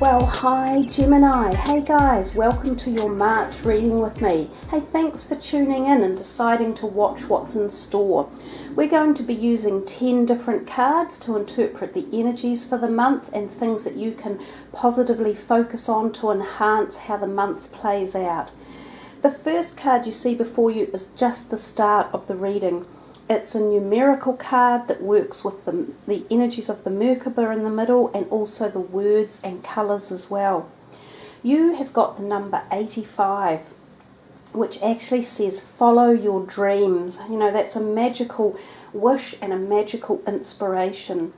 Well, hi Gemini. Hey guys, welcome to your March reading with me. Hey, thanks for tuning in and deciding to watch what's in store. We're going to be using 10 different cards to interpret the energies for the month and things that you can positively focus on to enhance how the month plays out. The first card you see before you is just the start of the reading. It's a numerical card that works with the energies of the Merkaba in the middle and also the words and colours as well. You have got the number 85, which actually says follow your dreams. You know, that's a magical wish and a magical inspiration.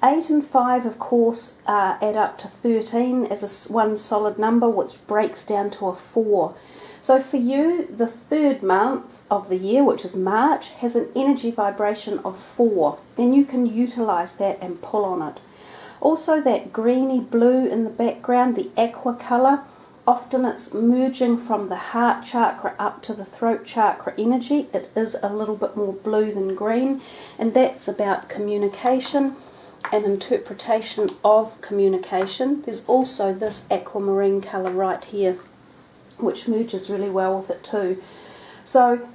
8 and 5, of course, add up to 13 as one solid number, which breaks down to a 4. So for you, the third month of the year, which is March, has an energy vibration of 4. Then you can utilize that and pull on it. Also, that greeny blue in the background, the aqua color, often it's merging from the heart chakra up to the throat chakra energy. It is a little bit more blue than green, and that's about communication and interpretation of communication. There's also this aquamarine color right here, which merges really well with it too. So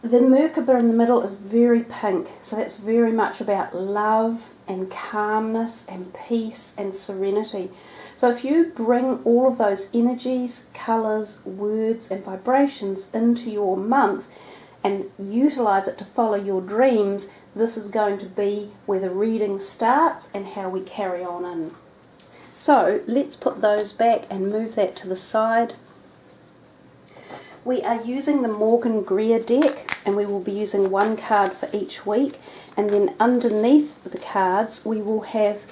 the Merkaba in the middle is very pink, so that's very much about love and calmness and peace and serenity. So if you bring all of those energies, colours, words and vibrations into your month and utilise it to follow your dreams, this is going to be where the reading starts and how we carry on in. So let's put those back and move that to the side. We are using the Morgan Greer deck, and we will be using one card for each week, and then underneath the cards we will have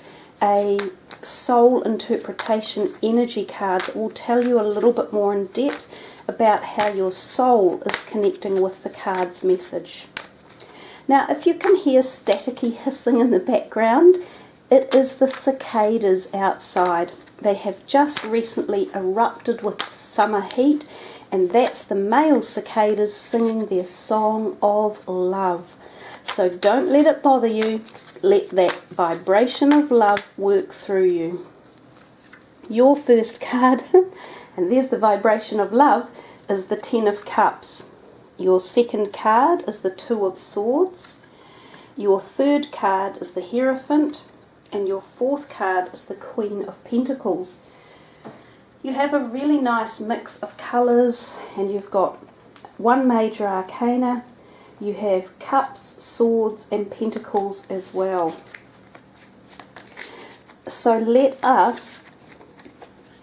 a soul interpretation energy card that will tell you a little bit more in depth about how your soul is connecting with the card's message. Now, if you can hear staticky hissing in the background, it is the cicadas outside. They have just recently erupted with summer heat, and that's the male cicadas singing their song of love. So don't let it bother you. Let that vibration of love work through you. Your first card, and there's the vibration of love, is the 10 of Cups. Your second card is the 2 of Swords. Your third card is the Hierophant. And your fourth card is the Queen of Pentacles. You have a really nice mix of colours, and you've got one major arcana. You have cups, swords and pentacles as well. So let us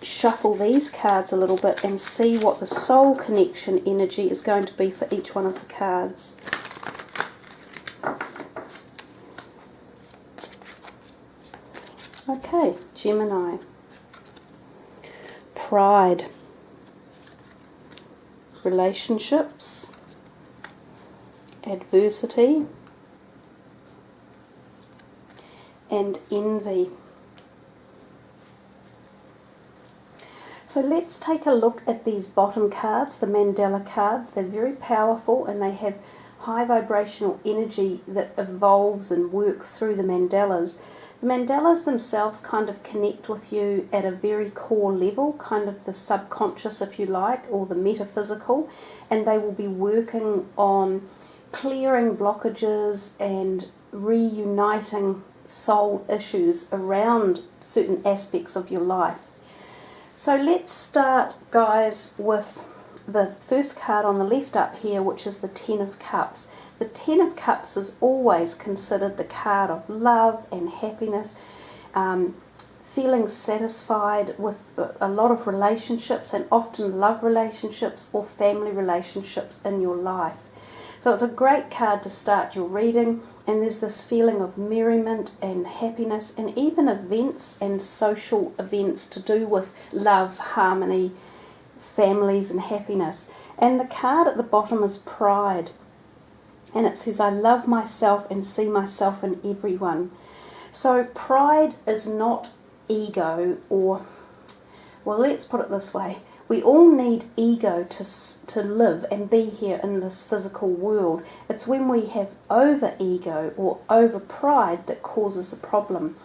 shuffle these cards a little bit and see what the soul connection energy is going to be for each one of the cards. Okay, Gemini. Pride, relationships, adversity, and envy. So let's take a look at these bottom cards, the Mandela cards. They're very powerful and they have high vibrational energy that evolves and works through the mandalas. The mandalas themselves kind of connect with you at a very core level, kind of the subconscious if you like, or the metaphysical, and they will be working on clearing blockages and reuniting soul issues around certain aspects of your life. So let's start, guys, with the first card on the left up here, which is the 10 of Cups. The 10 of Cups is always considered the card of love and happiness, feeling satisfied with a lot of relationships, and often love relationships or family relationships in your life. So it's a great card to start your reading, and there's this feeling of merriment and happiness, and even events and social events to do with love, harmony, families and happiness. And the card at the bottom is Pride. And it says, I love myself and see myself in everyone. So pride is not ego, or, well, let's put it this way. We all need ego to live and be here in this physical world. It's when we have over ego or over pride that causes a problem.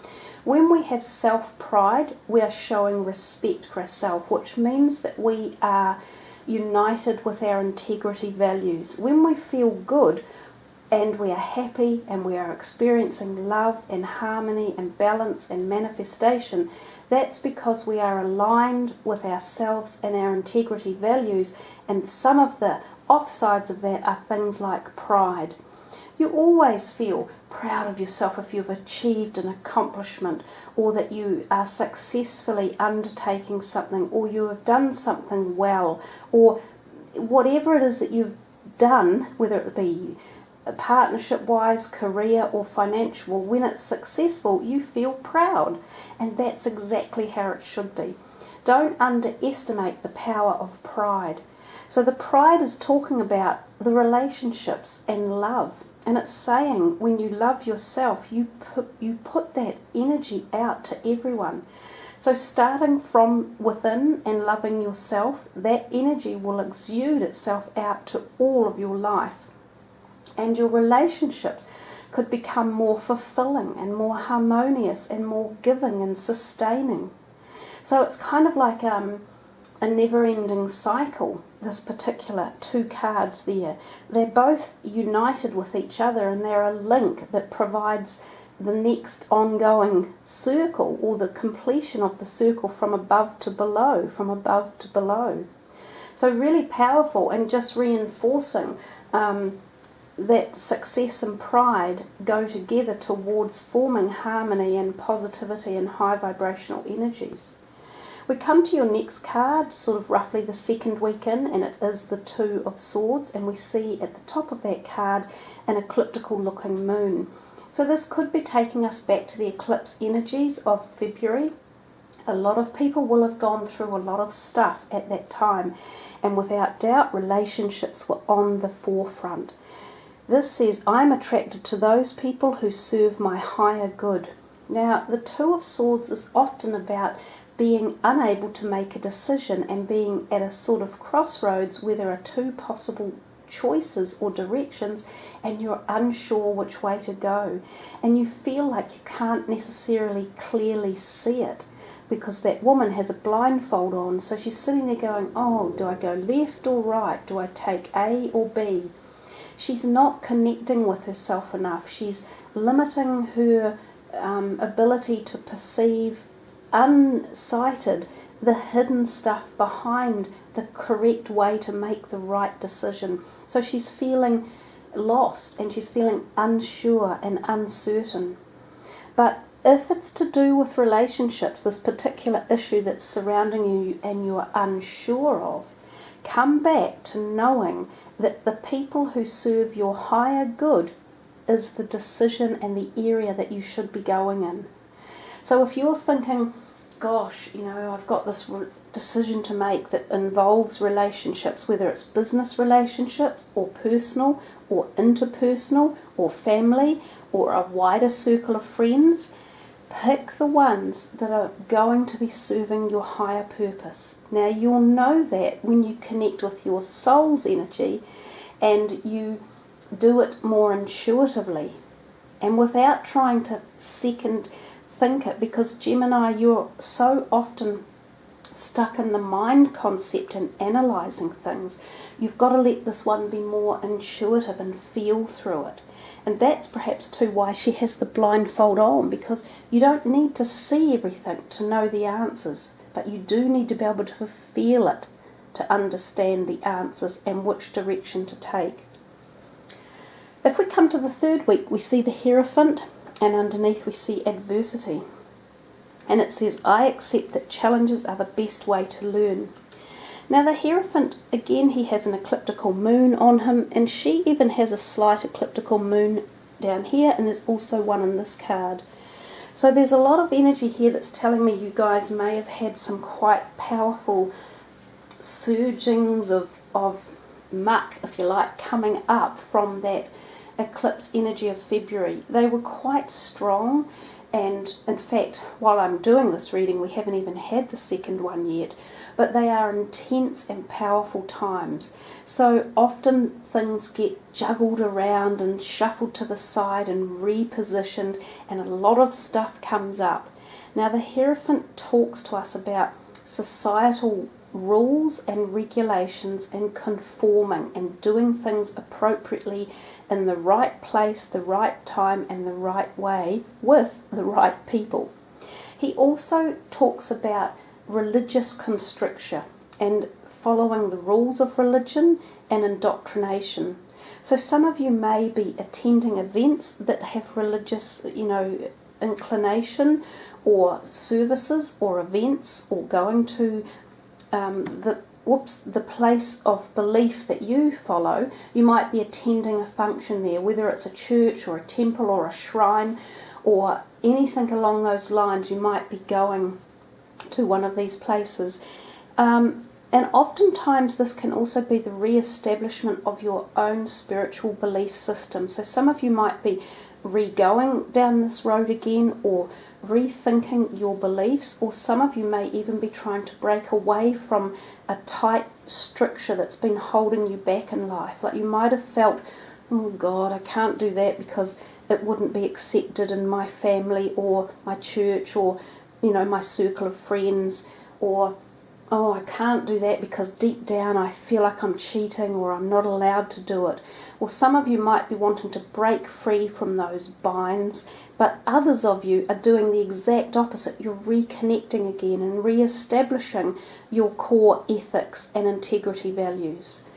When we have self-pride, we are showing respect for ourselves, which means that we are united with our integrity values. When we feel good and we are happy and we are experiencing love and harmony and balance and manifestation, that's because we are aligned with ourselves and our integrity values, and some of the offsides of that are things like pride. You always feel proud of yourself if you've achieved an accomplishment, or that you are successfully undertaking something, or you have done something well, or whatever it is that you've done, whether it be partnership-wise, career or financial. When it's successful, you feel proud, and that's exactly how it should be. Don't underestimate the power of pride. So the pride is talking about the relationships and love. And it's saying when you love yourself, you put that energy out to everyone. So starting from within and loving yourself, that energy will exude itself out to all of your life. And your relationships could become more fulfilling and more harmonious and more giving and sustaining. So it's kind of like a never-ending cycle, this particular two cards there. They're both united with each other, and they're a link that provides the next ongoing circle, or the completion of the circle from above to below, from above to below. So really powerful, and just reinforcing that success and pride go together towards forming harmony and positivity and high vibrational energies. We come to your next card, sort of roughly the second week in, and it is the Two of Swords, and we see at the top of that card an ecliptical looking moon. So this could be taking us back to the eclipse energies of February. A lot of people will have gone through a lot of stuff at that time, and without doubt relationships were on the forefront. This says, I'm attracted to those people who serve my higher good. Now, the Two of Swords is often about being unable to make a decision and being at a sort of crossroads where there are two possible choices or directions, and you're unsure which way to go, and you feel like you can't necessarily clearly see it because that woman has a blindfold on. So she's sitting there going, oh, do I go left or right? Do I take A or B? She's not connecting with herself enough. She's limiting her ability to perceive unsighted the hidden stuff behind the correct way to make the right decision. So she's feeling lost, and she's feeling unsure and uncertain. But if it's to do with relationships, this particular issue that's surrounding you and you're unsure of, come back to knowing that the people who serve your higher good is the decision and the area that you should be going in. So if you're thinking, gosh, I've got this decision to make that involves relationships, whether it's business relationships or personal or interpersonal or family or a wider circle of friends, pick the ones that are going to be serving your higher purpose. Now you'll know that when you connect with your soul's energy and you do it more intuitively and without trying to second think it, because Gemini, you're so often stuck in the mind concept and analysing things. You've got to let this one be more intuitive and feel through it. And that's perhaps too why she has the blindfold on, because you don't need to see everything to know the answers, but you do need to be able to feel it to understand the answers and which direction to take. If we come to the third week, we see the Hierophant, and underneath we see adversity. And it says, I accept that challenges are the best way to learn. Now the Hierophant, again, he has an ecliptical moon on him, and she even has a slight ecliptical moon down here, and there's also one in this card. So there's a lot of energy here that's telling me you guys may have had some quite powerful surgings of muck, if you like, coming up from that eclipse energy of February. They were quite strong, and in fact, while I'm doing this reading, we haven't even had the second one yet, but they are intense and powerful times. So often things get juggled around and shuffled to the side and repositioned, and a lot of stuff comes up. Now the Hierophant talks to us about societal rules and regulations and conforming and doing things appropriately in the right place, the right time and the right way with the right people. He also talks about religious constriction and following the rules of religion and indoctrination. So some of you may be attending events that have religious, inclination, or services or events, or going to the place of belief that you follow. You might be attending a function there, whether it's a church or a temple or a shrine or anything along those lines. You might be going to one of these places. And oftentimes this can also be the re-establishment of your own spiritual belief system. So some of you might be re-going down this road again, or rethinking your beliefs, or some of you may even be trying to break away from a tight stricture that's been holding you back in life. Like you might have felt, oh God, I can't do that because it wouldn't be accepted in my family or my church or my circle of friends, or oh, I can't do that because deep down I feel like I'm cheating or I'm not allowed to do it. Or some of you might be wanting to break free from those binds, but others of you are doing the exact opposite. You're reconnecting again and re-establishing your core ethics and integrity values.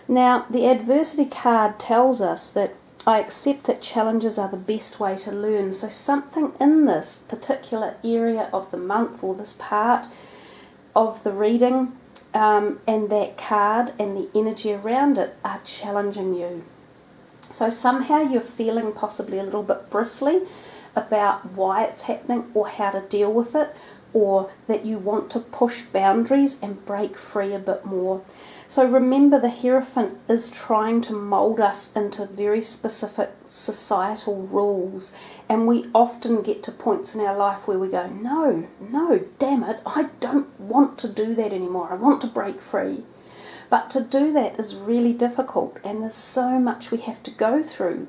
Now, the adversity card tells us that I accept that challenges are the best way to learn. So something in this particular area of the month, or this part of the reading, and that card and the energy around it are challenging you. So somehow you're feeling possibly a little bit bristly about why it's happening or how to deal with it, or that you want to push boundaries and break free a bit more. So remember, the Hierophant is trying to mould us into very specific societal rules, and we often get to points in our life where we go, no, damn it, I don't want to do that anymore, I want to break free. But to do that is really difficult, and there's so much we have to go through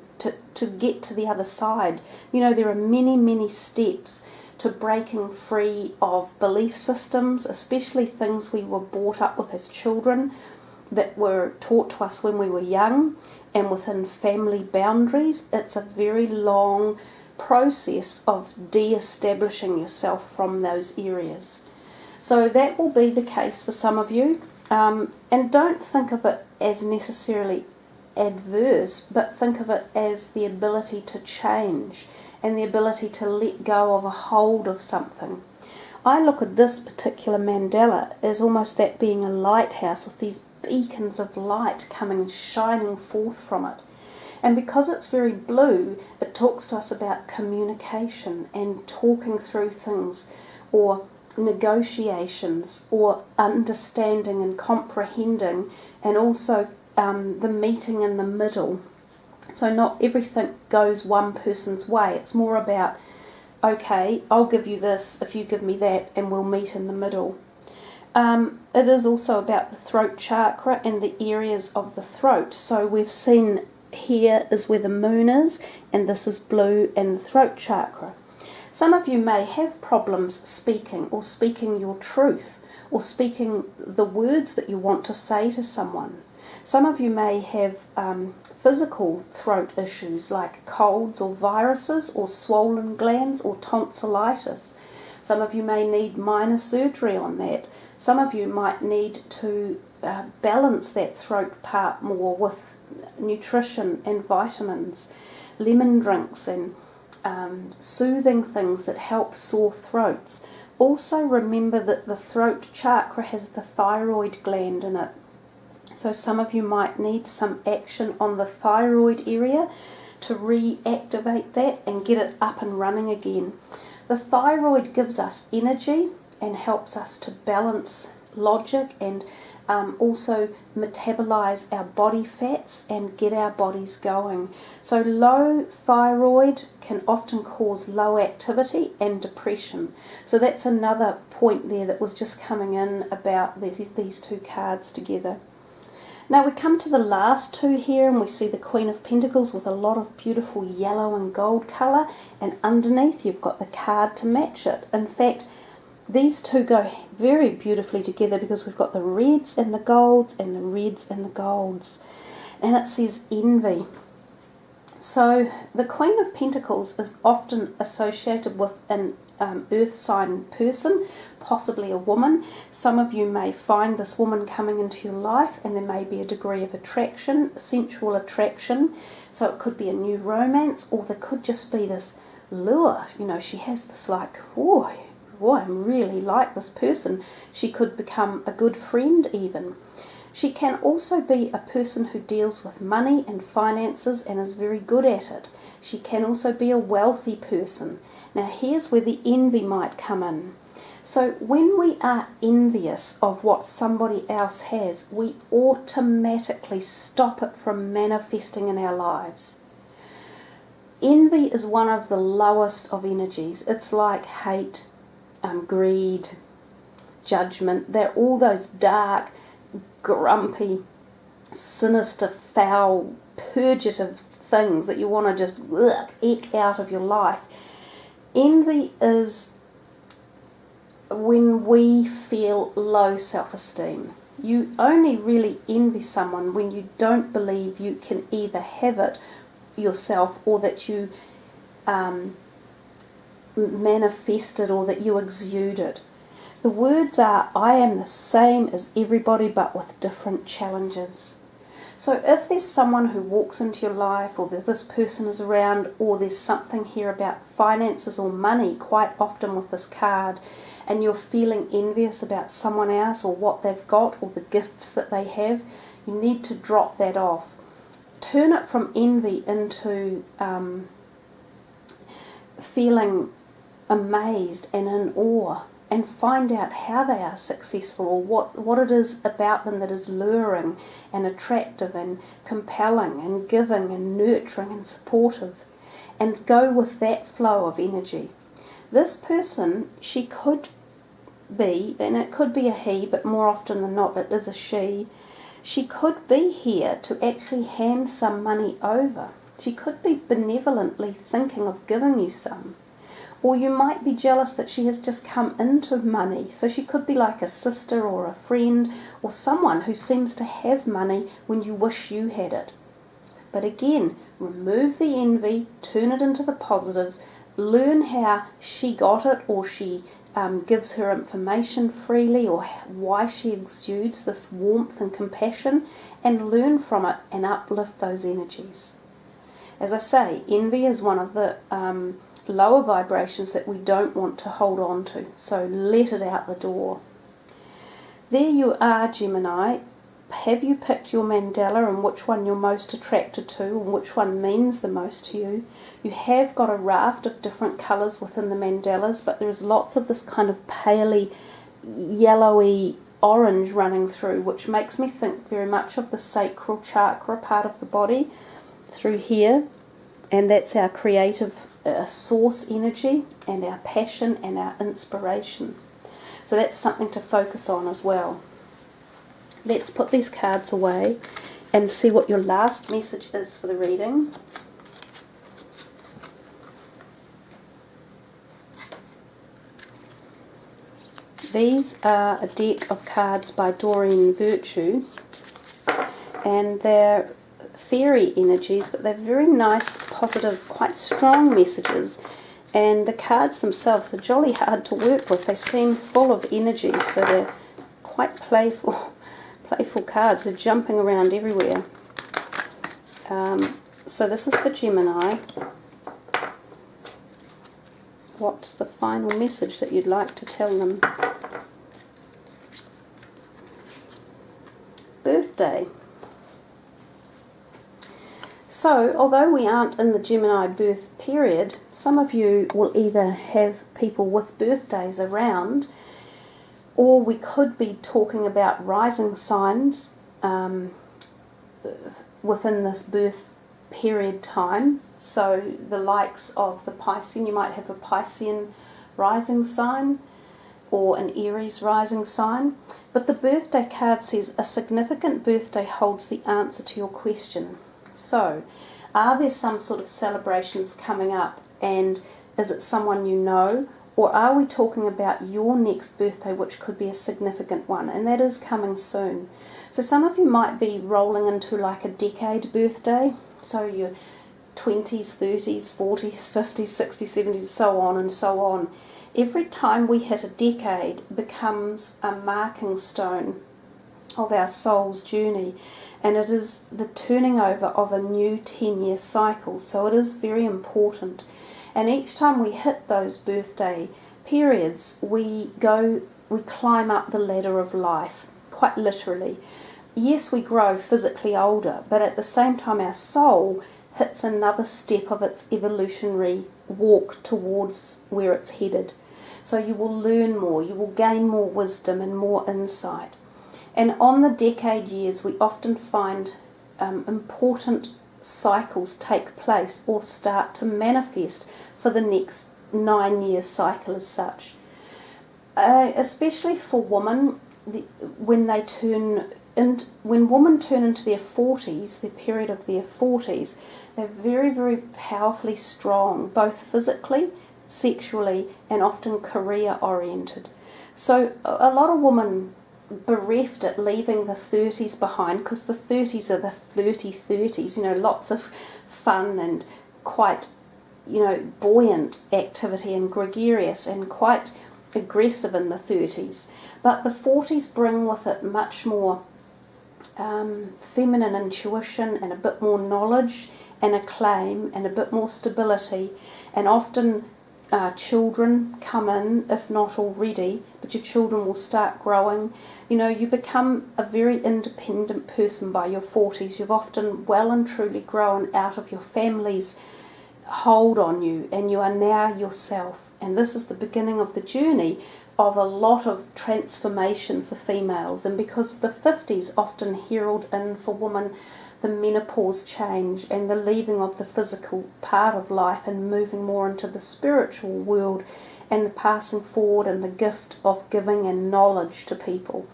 to get to the other side. There are many steps to breaking free of belief systems, especially things we were brought up with as children, that were taught to us when we were young, and within family boundaries. It's a very long process of de-establishing yourself from those areas. So that will be the case for some of you. And don't think of it as necessarily adverse, but think of it as the ability to change and the ability to let go of a hold of something. I look at this particular mandala as almost that being a lighthouse with these beacons of light coming shining forth from it. And because it's very blue, it talks to us about communication and talking through things, or negotiations, or understanding and comprehending, and also the meeting in the middle. So not everything goes one person's way. It's more about, okay, I'll give you this if you give me that, and we'll meet in the middle. It is also about the throat chakra and the areas of the throat. So we've seen here is where the moon is, and this is blue and the throat chakra. Some of you may have problems speaking, or speaking your truth, or speaking the words that you want to say to someone. Some of you may have physical throat issues like colds or viruses, or swollen glands, or tonsillitis. Some of you may need minor surgery on that. Some of you might need to balance that throat part more with nutrition and vitamins, lemon drinks and soothing things that help sore throats. Also remember that the throat chakra has the thyroid gland in it. So some of you might need some action on the thyroid area to reactivate that and get it up and running again. The thyroid gives us energy and helps us to balance logic and also metabolize our body fats and get our bodies going. So low thyroid can often cause low activity and depression. So that's another point there that was just coming in about these two cards together. Now we come to the last two here, and we see the Queen of Pentacles with a lot of beautiful yellow and gold colour, and underneath you've got the card to match it. In fact, these two go very beautifully together because we've got the reds and the golds and the reds and the golds. And it says envy. So the Queen of Pentacles is often associated with an earth sign person, possibly a woman. Some of you may find this woman coming into your life, and there may be a degree of attraction, sensual attraction. So it could be a new romance, or there could just be this lure. You know, she has this like, oh, I really like this person. She could become a good friend even. She can also be a person who deals with money and finances and is very good at it. She can also be a wealthy person. Now here's where the envy might come in. So when we are envious of what somebody else has, we automatically stop it from manifesting in our lives. Envy is one of the lowest of energies. It's like hate, greed, judgment. They're all those dark, grumpy, sinister, foul, purgative things that you want to just eke out of your life. Envy is when we feel low self-esteem. You only really envy someone when you don't believe you can either have it yourself, or that you manifest it, or that you exude it. The words are, I am the same as everybody but with different challenges. So if there's someone who walks into your life, or that this person is around, or there's something here about finances or money quite often with this card, and you're feeling envious about someone else or what they've got or the gifts that they have, you need to drop that off. Turn it from envy into feeling amazed and in awe, and find out how they are successful, or what it is about them that is luring and attractive and compelling and giving and nurturing and supportive, and go with that flow of energy. This person, she could be, and it could be a he, but more often than not it is a she could be here to actually hand some money over. She could be benevolently thinking of giving you some. Or you might be jealous that she has just come into money. So she could be like a sister or a friend, or someone who seems to have money when you wish you had it. But again, remove the envy, turn it into the positives, learn how she got it, or she gives her information freely, or why she exudes this warmth and compassion, and learn from it and uplift those energies. As I say, envy is one of the lower vibrations that we don't want to hold on to, so let it out the door. There you are, Gemini. Have you picked your mandala and which one you're most attracted to, and which one means the most to you? You have got a raft of different colours within the mandalas, but there's lots of this kind of paley, yellowy orange running through, which makes me think very much of the sacral chakra part of the body through here, and that's our creative source energy and our passion and our inspiration. So that's something to focus on as well. Let's put these cards away and see what your last message is for the reading. These are a deck of cards by Doreen Virtue, and they're fairy energies, but they're very nice, positive, quite strong messages, and the cards themselves are jolly hard to work with. They seem full of energy, so they're quite playful cards. They're jumping around everywhere. So this is for Gemini. What's the final message that you'd like to tell them? Birthday. So, although we aren't in the Gemini birth period, some of you will either have people with birthdays around, or we could be talking about rising signs within this birth period time. So the likes of the Piscean, you might have a Piscean rising sign, or an Aries rising sign. But the birthday card says a significant birthday holds the answer to your question. So, are there some sort of celebrations coming up, and is it someone you know, or are we talking about your next birthday, which could be a significant one, and that is coming soon. So some of you might be rolling into like a decade birthday, so your 20s, 30s, 40s, 50s, 60s, 70s, so on and so on. Every time we hit a decade becomes a marking stone of our soul's journey, and it is the turning over of a new 10-year cycle, so it is very important. And each time we hit those birthday periods, we climb up the ladder of life, quite literally. Yes, we grow physically older, but at the same time our soul hits another step of its evolutionary walk towards where it's headed. So you will learn more, you will gain more wisdom and more insight. And on the decade years, we often find important cycles take place or start to manifest for the next 9-year cycle as such. Especially for women, when women turn into their 40s, the period of their 40s, they're very, very powerfully strong, both physically, sexually, and often career oriented. So a lot of women bereft at leaving the 30s behind, because the 30s are the flirty 30s, lots of fun and quite, buoyant activity and gregarious and quite aggressive in the 30s. But the 40s bring with it much more feminine intuition and a bit more knowledge and acclaim and a bit more stability, and often children come in, if not already, but your children will start growing. You become a very independent person by your 40s. You've often well and truly grown out of your family's hold on you, and you are now yourself. And this is the beginning of the journey of a lot of transformation for females. And because the 50s often herald in for women the menopause change and the leaving of the physical part of life and moving more into the spiritual world, and the passing forward and the gift of giving and knowledge to people.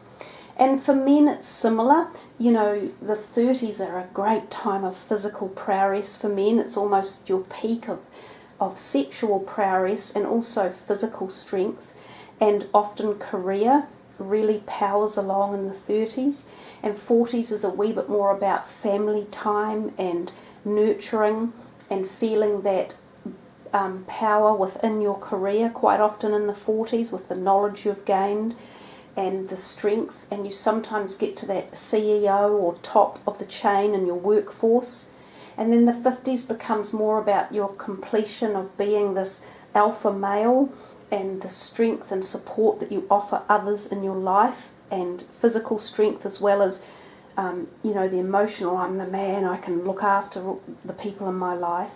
And for men it's similar. The 30s are a great time of physical prowess for men. It's almost your peak of sexual prowess and also physical strength, and often career really powers along in the 30s. And 40s is a wee bit more about family time and nurturing and feeling that power within your career, quite often in the 40s, with the knowledge you've gained and the strength, and you sometimes get to that CEO or top of the chain in your workforce. And then the 50s becomes more about your completion of being this alpha male and the strength and support that you offer others in your life, and physical strength as well as the emotional, I'm the man, I can look after the people in my life.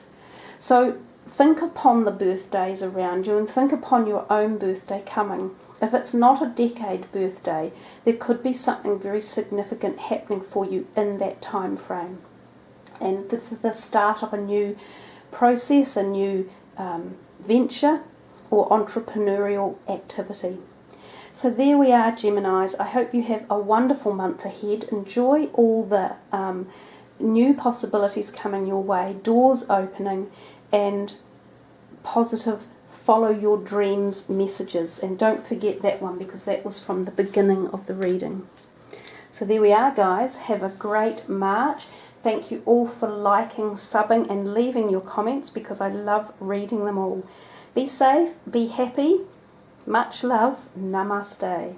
So think upon the birthdays around you and think upon your own birthday coming. If it's not a decade birthday, there could be something very significant happening for you in that time frame. And this is the start of a new process, a new venture or entrepreneurial activity. So there we are, Geminis. I hope you have a wonderful month ahead. Enjoy all the new possibilities coming your way, doors opening, and positive follow your dreams messages. And don't forget that one, because that was from the beginning of the reading. So there we are, guys. Have a great March. Thank you all for liking, subbing, and leaving your comments, because I love reading them all. Be safe, be happy. Much love. Namaste.